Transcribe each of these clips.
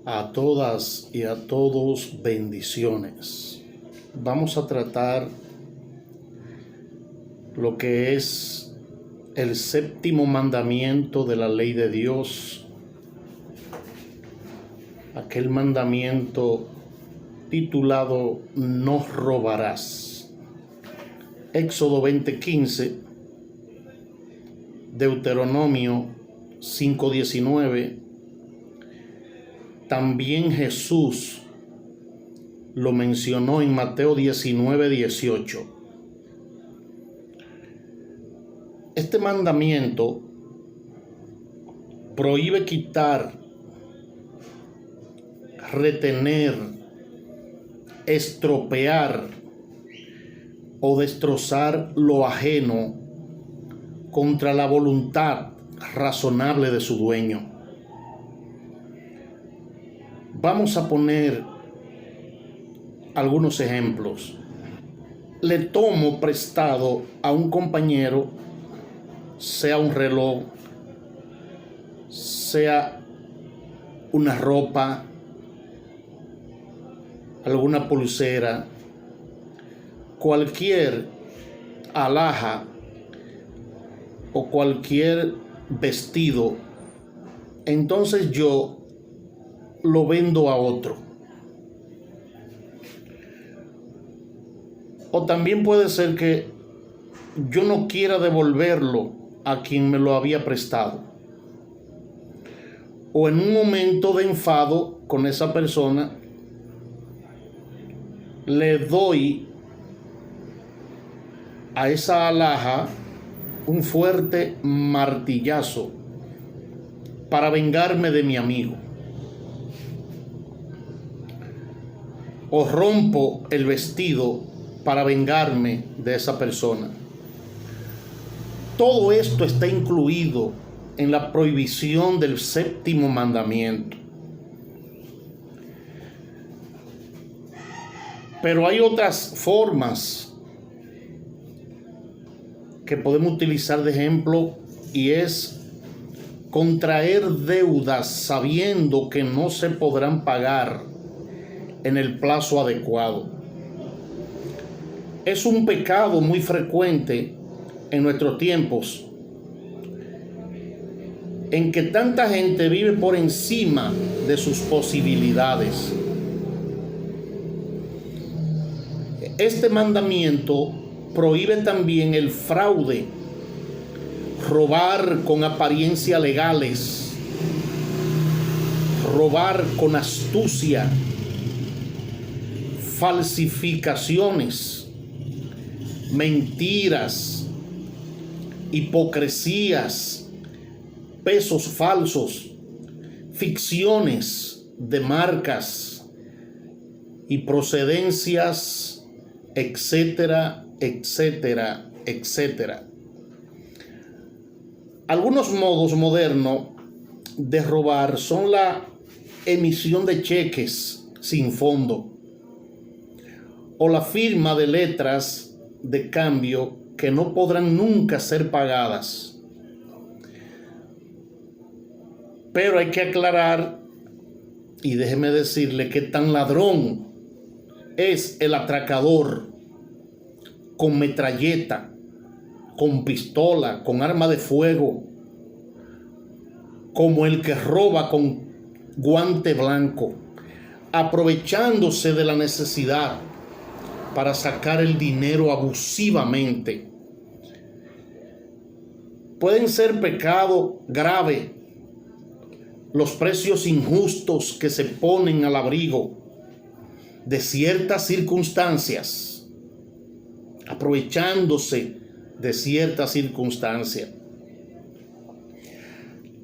A todas y a todos bendiciones. Vamos a tratar lo que es el séptimo mandamiento de la ley de Dios, aquel mandamiento titulado no robarás. Éxodo 20:15, Deuteronomio 5:19. También Jesús lo mencionó en Mateo 19:18. Este mandamiento prohíbe quitar, retener, estropear o destrozar lo ajeno contra la voluntad razonable de su dueño. Vamos a poner algunos ejemplos. Le tomo prestado a un compañero, sea un reloj, sea una ropa, alguna pulsera, cualquier alhaja o cualquier vestido, entonces yo lo vendo a otro. O también puede ser que yo no quiera devolverlo a quien me lo había prestado. O en un momento de enfado con esa persona, le doy a esa alhaja un fuerte martillazo para vengarme de mi amigo. O rompo el vestido para vengarme de esa persona. Todo esto está incluido en la prohibición del séptimo mandamiento. Pero hay otras formas que podemos utilizar de ejemplo, y es contraer deudas sabiendo que no se podrán pagar en el plazo adecuado. Es un pecado muy frecuente en nuestros tiempos, en que tanta gente vive por encima de sus posibilidades. Este mandamiento prohíbe también el fraude, robar con apariencia legales, robar con astucia, falsificaciones, mentiras, hipocresías, pesos falsos, ficciones de marcas y procedencias, etcétera, etcétera, etcétera. Algunos modos modernos de robar son la emisión de cheques sin fondo o la firma de letras de cambio que no podrán nunca ser pagadas. Pero hay que aclarar, y déjeme decirle que tan ladrón es el atracador con metralleta, con pistola, con arma de fuego, como el que roba con guante blanco, aprovechándose de la necesidad para sacar el dinero abusivamente. Pueden ser pecado grave los precios injustos que se ponen al abrigo de ciertas circunstancias, aprovechándose de ciertas circunstancias.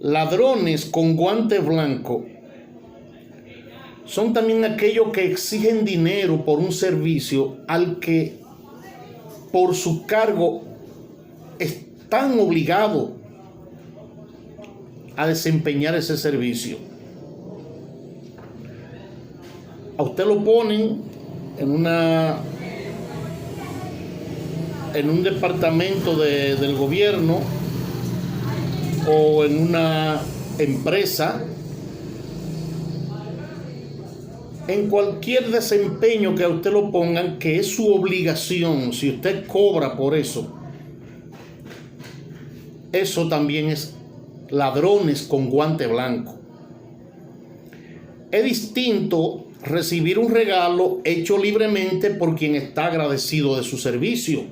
Ladrones con guante blanco son también aquellos que exigen dinero por un servicio al que por su cargo están obligados a desempeñar ese servicio. A usted lo ponen en un departamento del gobierno o en una empresa en cualquier desempeño que a usted lo pongan, que es su obligación, si usted cobra por eso, eso también es ladrones con guante blanco. Es distinto recibir un regalo hecho libremente por quien está agradecido de su servicio.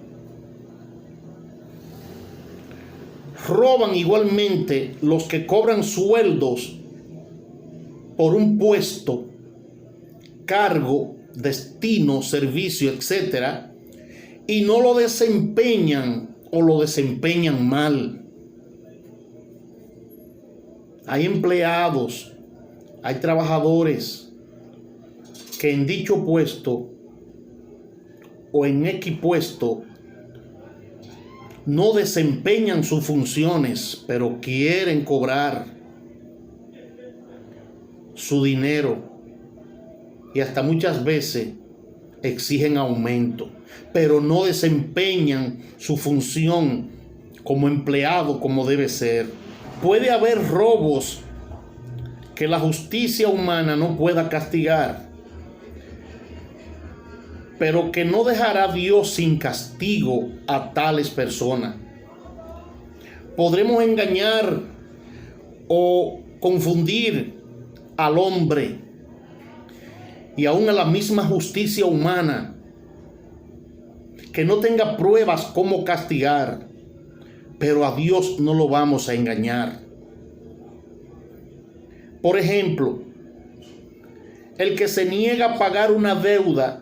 Roban igualmente los que cobran sueldos por un puesto, cargo, destino, servicio, etcétera, y no lo desempeñan o lo desempeñan mal. Hay empleados, hay trabajadores que en dicho puesto o en X puesto no desempeñan sus funciones, pero quieren cobrar su dinero y hasta muchas veces exigen aumento, pero no desempeñan su función como empleado como debe ser. Puede haber robos que la justicia humana no pueda castigar, pero que no dejará Dios sin castigo a tales personas. Podremos engañar o confundir al hombre y aún a la misma justicia humana que no tenga pruebas cómo castigar, pero a Dios no lo vamos a engañar. Por ejemplo, el que se niega a pagar una deuda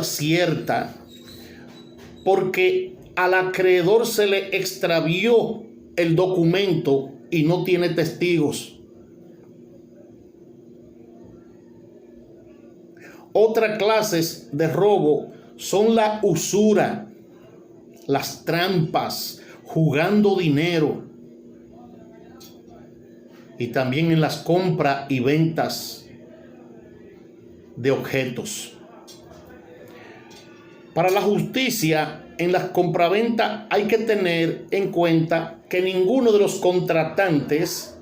cierta, porque al acreedor se le extravió el documento y no tiene testigos. Otras clases de robo son la usura, las trampas, jugando dinero, y también en las compras y ventas de objetos. Para la justicia, en las compraventas hay que tener en cuenta que ninguno de los contratantes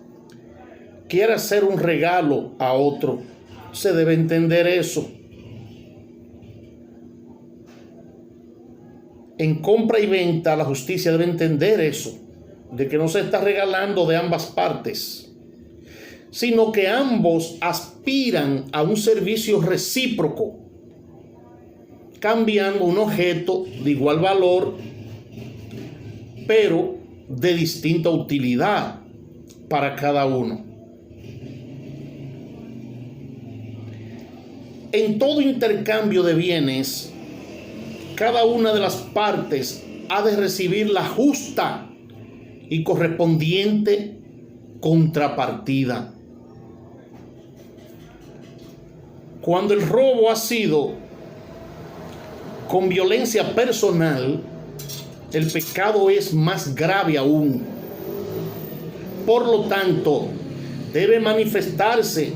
quiere hacer un regalo a otro. Se debe entender eso. En compra y venta, la justicia debe entender eso, de que no se está regalando de ambas partes, sino que ambos aspiran a un servicio recíproco, cambiando un objeto de igual valor, pero de distinta utilidad para cada uno. En todo intercambio de bienes, cada una de las partes ha de recibir la justa y correspondiente contrapartida. Cuando el robo ha sido con violencia personal, el pecado es más grave aún. Por lo tanto, debe manifestarse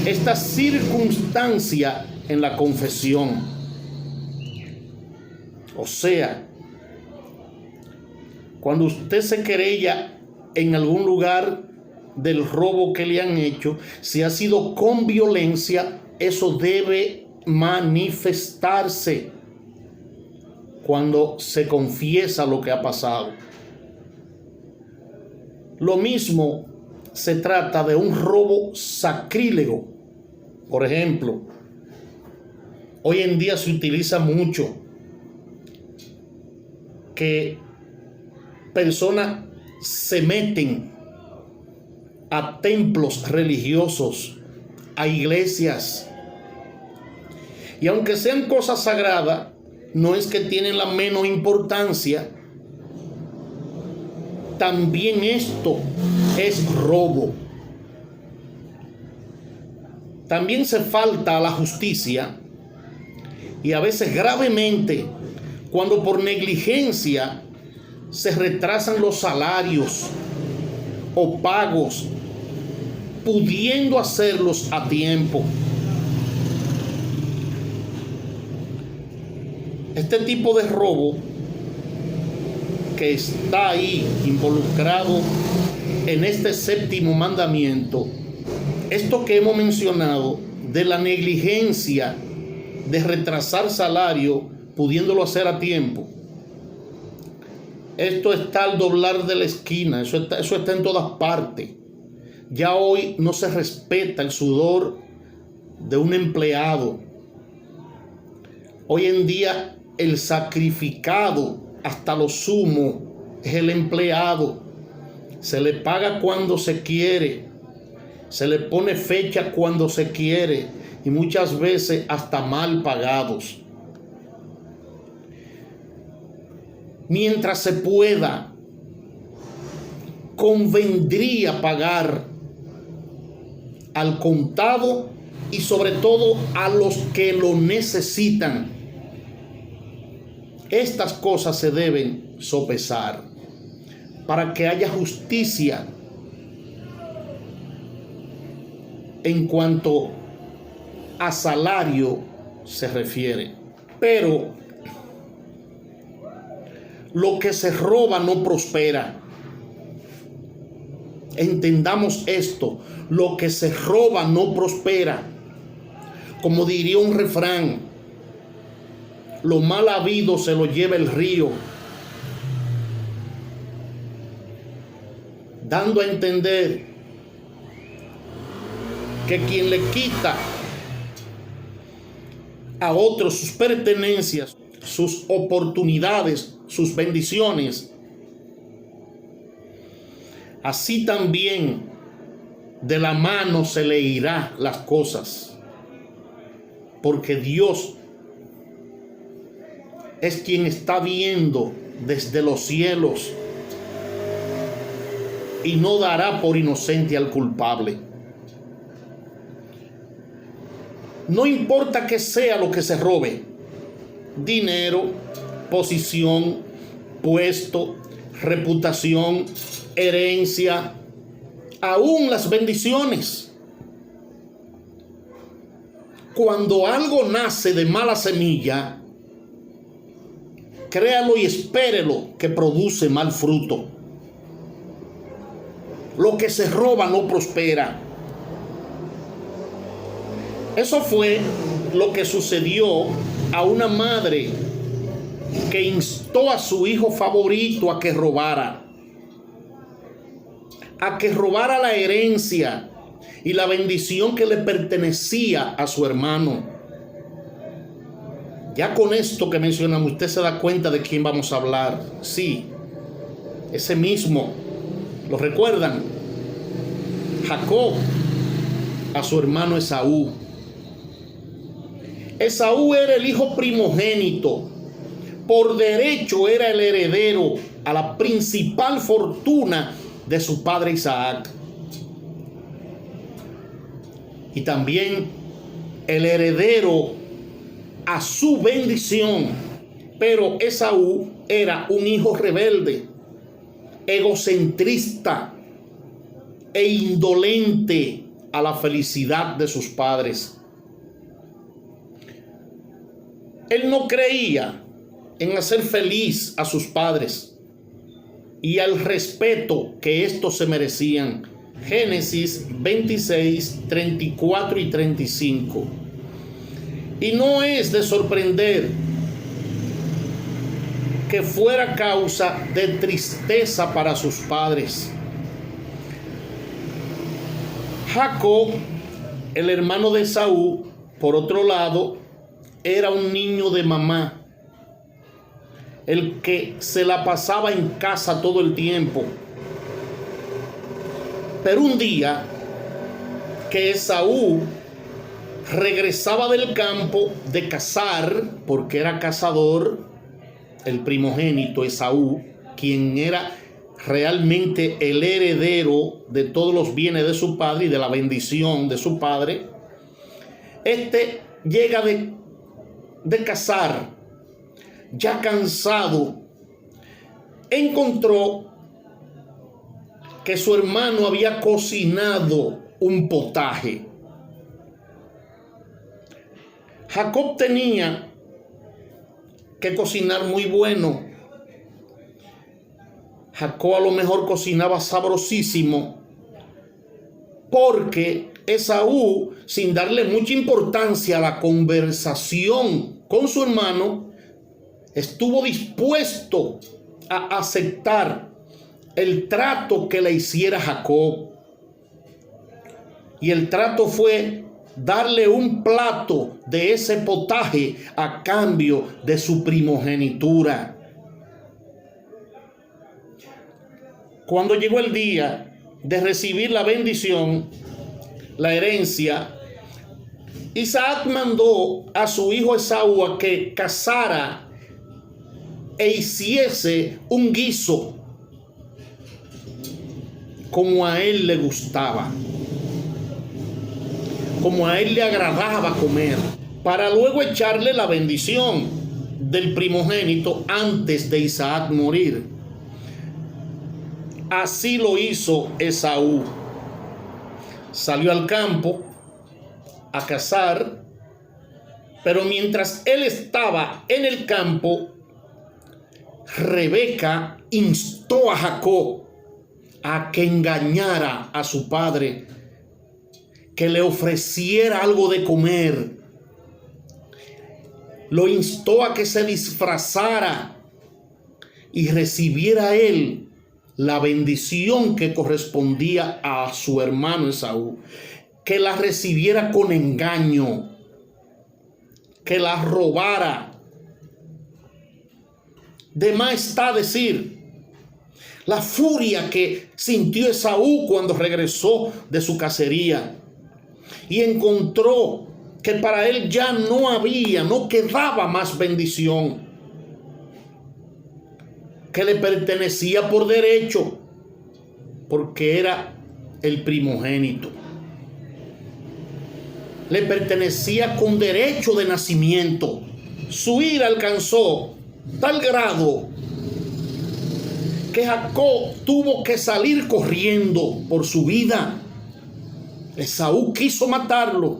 esta circunstancia en la confesión. O sea, cuando usted se querella en algún lugar del robo que le han hecho, si ha sido con violencia, eso debe manifestarse cuando se confiesa lo que ha pasado. Lo mismo se trata de un robo sacrílego. Por ejemplo, hoy en día se utiliza mucho que personas se meten a templos religiosos, a iglesias, y aunque sean cosas sagradas, no es que tienen la menos importancia. También esto es robo. También se falta a la justicia, y a veces gravemente, cuando por negligencia se retrasan los salarios o pagos, pudiendo hacerlos a tiempo. Este tipo de robo que está ahí involucrado en este séptimo mandamiento esto que hemos mencionado de la negligencia de retrasar salario pudiéndolo hacer a tiempo, esto está al doblar de la esquina, eso está en todas partes. Ya hoy no se respeta el sudor de un empleado. Hoy en día el sacrificado hasta lo sumo es el empleado. Se le paga cuando se quiere, se le pone fecha cuando se quiere y muchas veces hasta mal pagados. Mientras se pueda, convendría pagar al contado y sobre todo a los que lo necesitan. Estas cosas se deben sopesar para que haya justicia en cuanto a salario se refiere. Pero lo que se roba no prospera. Entendamos esto, lo que se roba no prospera. Como diría un refrán, lo mal habido se lo lleva el río, dando a entender que quien le quita a otros sus pertenencias, sus oportunidades, sus bendiciones, así también de la mano se le irá las cosas, porque Dios es quien está viendo desde los cielos y no dará por inocente al culpable. No importa que sea lo que se robe: dinero, posición, puesto, reputación, herencia, aún las bendiciones. Cuando algo nace de mala semilla, créalo y espérelo que produce mal fruto. Lo que se roba no prospera. Eso fue lo que sucedió a una madre que instó a su hijo favorito a que robara la herencia y la bendición que le pertenecía a su hermano. Ya con esto que mencionamos, usted se da cuenta de quién vamos a hablar. Sí, ese mismo. ¿Lo recuerdan? Jacob, a su hermano Esaú. Esaú era el hijo primogénito. Por derecho era el heredero a la principal fortuna de su padre Isaac. Y también el heredero a su bendición. Pero Esaú era un hijo rebelde, egocentrista e indolente a la felicidad de sus padres. Él no creía en hacer feliz a sus padres y al respeto que estos se merecían. Génesis 26, 34 y 35. Y no es de sorprender que fuera causa de tristeza para sus padres. Jacob, el hermano de Esaú, por otro lado, era un niño de mamá, el que se la pasaba en casa todo el tiempo. Pero un día que Esaú regresaba del campo de cazar, porque era cazador, el primogénito Esaú, quien era realmente el heredero de todos los bienes de su padre y de la bendición de su padre, este llega de cazar, ya cansado, encontró que su hermano había cocinado un potaje. Jacob tenía que cocinar muy bueno. Jacob a lo mejor cocinaba sabrosísimo porque Esaú, sin darle mucha importancia a la conversación con su hermano, estuvo dispuesto a aceptar el trato que le hiciera Jacob. Y el trato fue darle un plato de ese potaje a cambio de su primogenitura. Cuando llegó el día de recibir la bendición, la herencia, Isaac mandó a su hijo Esaú a que cazara e hiciese un guiso como a él le gustaba, como a él le agradaba comer, para luego echarle la bendición del primogénito antes de Isaac morir. Así lo hizo Esaú. Salió al campo a cazar, pero mientras él estaba en el campo, Rebeca instó a Jacob a que engañara a su padre, que le ofreciera algo de comer. Lo instó a que se disfrazara y recibiera él la bendición que correspondía a su hermano Esaú, que la recibiera con engaño, que la robara. De más está decir la furia que sintió Esaú cuando regresó de su cacería y encontró que para él ya no quedaba más bendición que le pertenecía por derecho, porque era el primogénito. Le pertenecía con derecho de nacimiento. Su ira alcanzó tal grado que Jacob tuvo que salir corriendo por su vida. Esaú quiso matarlo,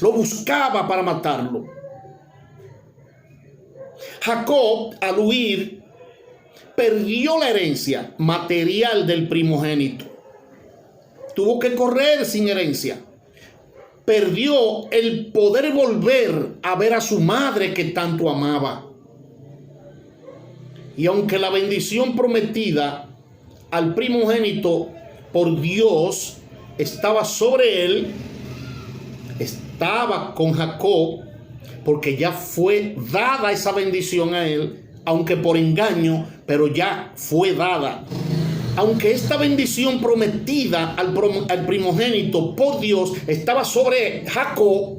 lo buscaba para matarlo. Jacob, al huir, perdió la herencia material del primogénito. Tuvo que correr sin herencia. Perdió el poder volver a ver a su madre que tanto amaba. Y aunque la bendición prometida al primogénito por Dios estaba sobre él, estaba con Jacob, porque ya fue dada esa bendición a él, aunque por engaño, pero ya fue dada. Aunque esta bendición prometida al primogénito por Dios estaba sobre Jacob,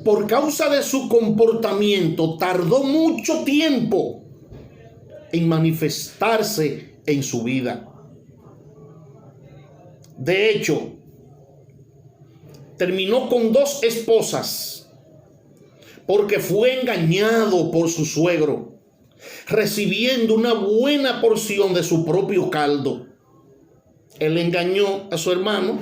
por causa de su comportamiento tardó mucho tiempo en manifestarse en su vida. De hecho, terminó con 2 esposas porque fue engañado por su suegro, recibiendo una buena porción de su propio caldo. Él engañó a su hermano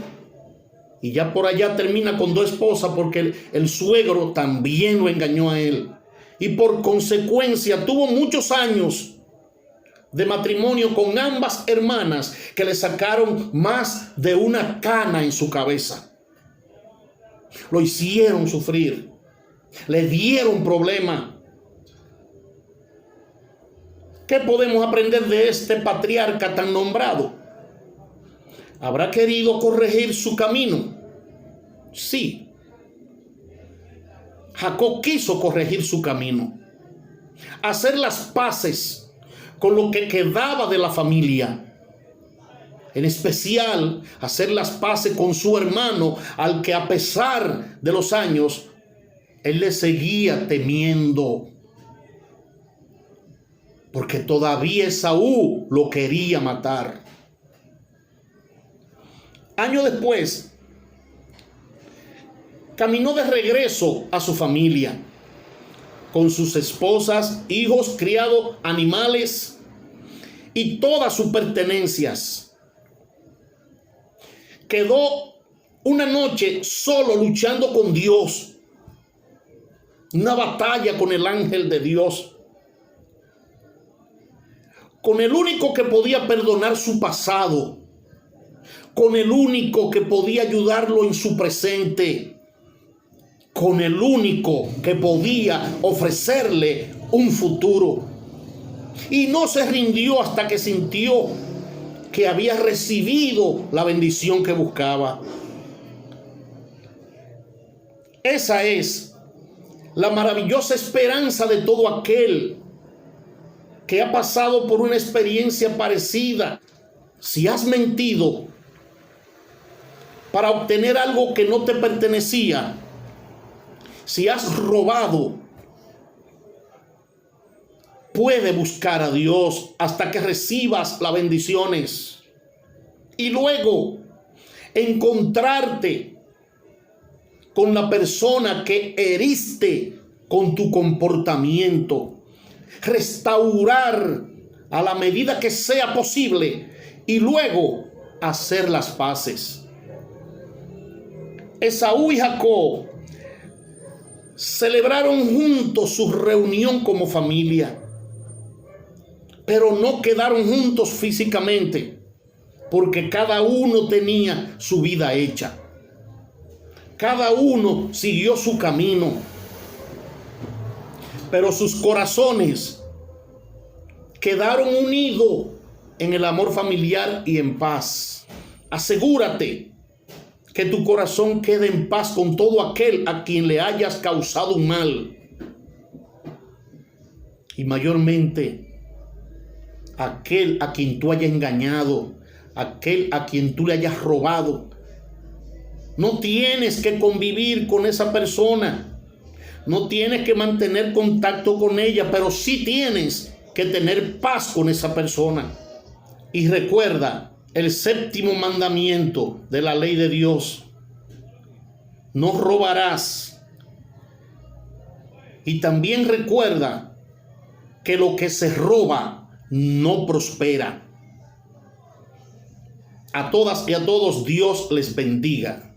y ya por allá termina con 2 esposas porque el suegro también lo engañó a él. Y por consecuencia tuvo muchos años de matrimonio con ambas hermanas que le sacaron más de una cana en su cabeza. Lo hicieron sufrir, le dieron problemas. ¿Qué podemos aprender de este patriarca tan nombrado? ¿Habrá querido corregir su camino? Sí. Jacob quiso corregir su camino, hacer las paces con lo que quedaba de la familia, en especial hacer las paces con su hermano, al que a pesar de los años él le seguía temiendo, porque todavía Esaú lo quería matar. Años después, caminó de regreso a su familia, con sus esposas, hijos, criados, animales y todas sus pertenencias. Quedó una noche solo luchando con Dios, una batalla con el ángel de Dios, con el único que podía perdonar su pasado, con el único que podía ayudarlo en su presente, con el único que podía ofrecerle un futuro. Y no se rindió hasta que sintió que había recibido la bendición que buscaba. Esa es la maravillosa esperanza de todo aquel que ha pasado por una experiencia parecida. Si has mentido para obtener algo que no te pertenecía, si has robado, puede buscar a Dios hasta que recibas las bendiciones y luego encontrarte con la persona que heriste con tu comportamiento, restaurar a la medida que sea posible y luego hacer las paces. Esaú y Jacob celebraron juntos su reunión como familia, pero no quedaron juntos físicamente, porque cada uno tenía su vida hecha. Cada uno siguió su camino, pero sus corazones quedaron unidos en el amor familiar y en paz. Asegúrate que tu corazón quede en paz con todo aquel a quien le hayas causado un mal. Y mayormente, aquel a quien tú hayas engañado, aquel a quien tú le hayas robado. No tienes que convivir con esa persona. No tienes que mantener contacto con ella, pero sí tienes que tener paz con esa persona. Y recuerda el séptimo mandamiento de la ley de Dios: no robarás. Y también recuerda que lo que se roba no prospera. A todas y a todos Dios les bendiga.